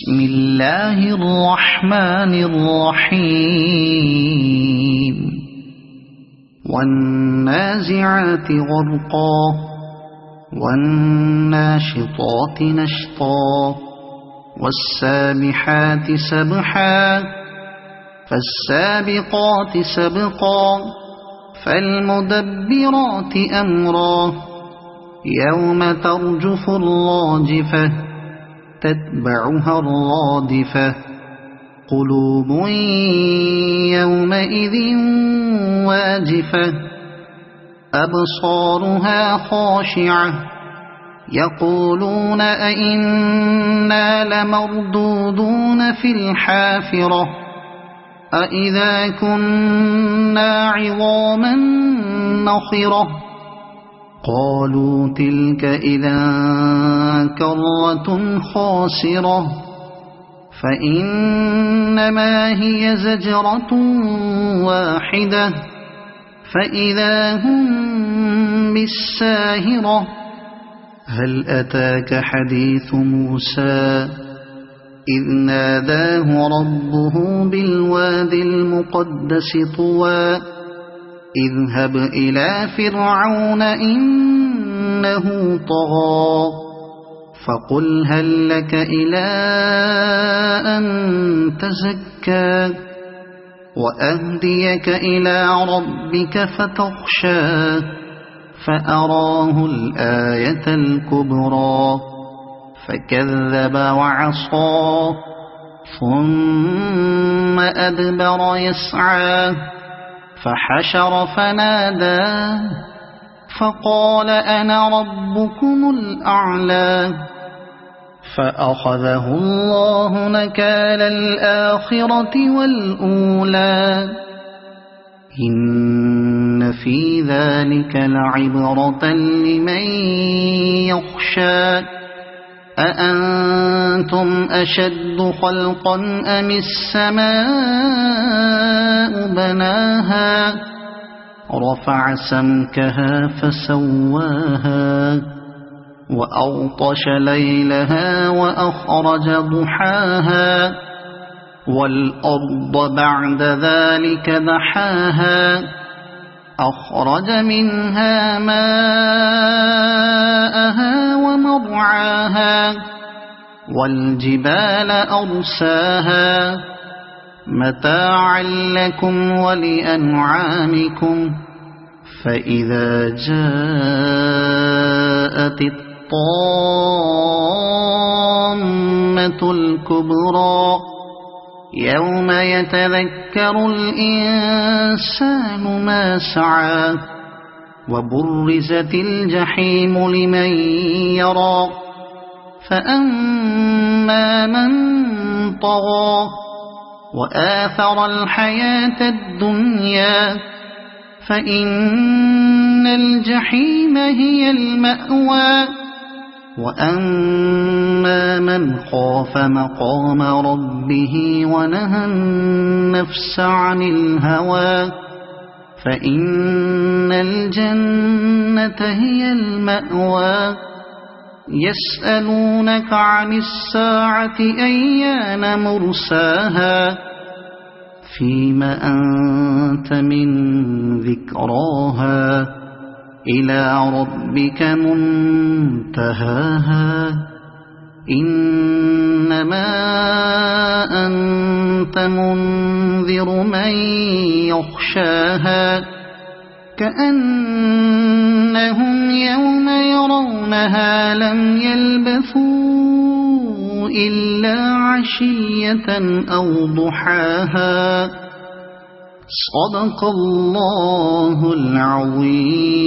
بسم اللہ الرحمن الرحیم والنازعات غرقا والناشطات نشطا والسابحات سبحا فالسابقات سبقا فالمدبرات امرا يوم ترجف الراجفة تتبعها الرادفة قلوب يومئذ واجفة أبصارها خاشعة يقولون أئنا لمردودون في الحافرة أئذا كنا عظاما نخرة قالوا تلك إذا كرة خاسرة فإنما هي زجرة واحدة فإذا هم بالساهرة هل أتاك حديث موسى إذ ناداه ربه بالواد المقدس طوى اذهب إلى فرعون إنه طغى فقل هل لك إلى أن تزكى وأهديك إلى ربك فتخشى فأراه الآية الكبرى فكذب وعصى ثم أدبر يسعى فحشر فنادى فقال أنا ربكم الأعلى فأخذه الله نكال الآخرة والأولى إن في ذلك لعبرة لمن يخشى أأنتم أشد خلقا أم السماء بناها رفع سمكها فسواها وأغطش ليلها وأخرج ضحاها والأرض بعد ذلك دحاها أخرج منها ماءها ومرعاها والجبال أرساها متاعا لكم ولأنعامكم فإذا جاءت الطامة الكبرى يوم يتذكر الإنسان ما سعى وبرزت الجحيم لمن يرى فأما من طغى وآثر الحياة الدنيا فإن الجحيم هي المأوى وأما من خاف مقام ربه ونهى النفس عن الهوى فإن الجنة هي المأوى يسألونك عن الساعة أيان مرساها فيم أنت من ذكراها إلى ربك منتهاها إنما أنت منذر من يخشاها كأنهم يوم يرونها لم يلبثوا إلا عشية أو ضحاها صدق الله العظيم.